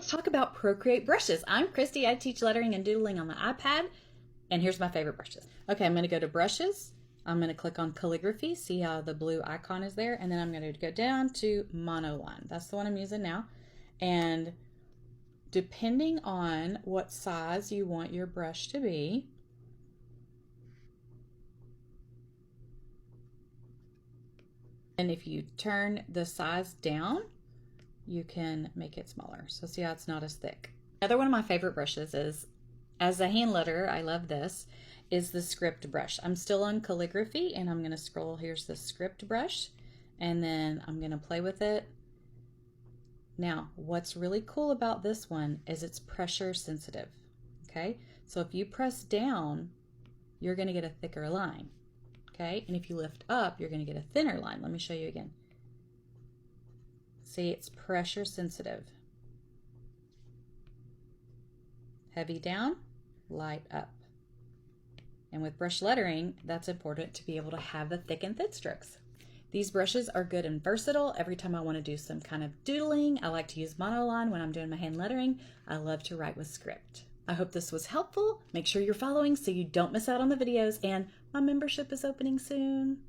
let's talk about Procreate brushes. I'm Christy. I teach lettering and doodling on the iPad, and here's my favorite brushes. Okay, I'm going to go to brushes. I'm going to click on calligraphy. See how the blue icon is there? And then I'm going to go down to Monoline. That's the one I'm using now. And depending on what size you want your brush to be, and if you turn the size down, you can make it smaller. So see how it's not as thick. Another one of my favorite brushes is, as a hand letterer, I love this, is the script brush. I'm still on calligraphy and I'm gonna scroll. Here's the script brush and then I'm gonna play with it. Now, what's really cool about this one is it's pressure sensitive, okay? So if you press down, you're gonna get a thicker line, okay? And if you lift up, you're gonna get a thinner line. Let me show you again. See, it's pressure sensitive. Heavy down, light up. And with brush lettering, that's important to be able to have the thick and thin strokes. These brushes are good and versatile. Every time I want to do some kind of doodling, I like to use Monoline. When I'm doing my hand lettering, I love to write with script. I hope this was helpful. Make sure you're following so you don't miss out on the videos, and my membership is opening soon.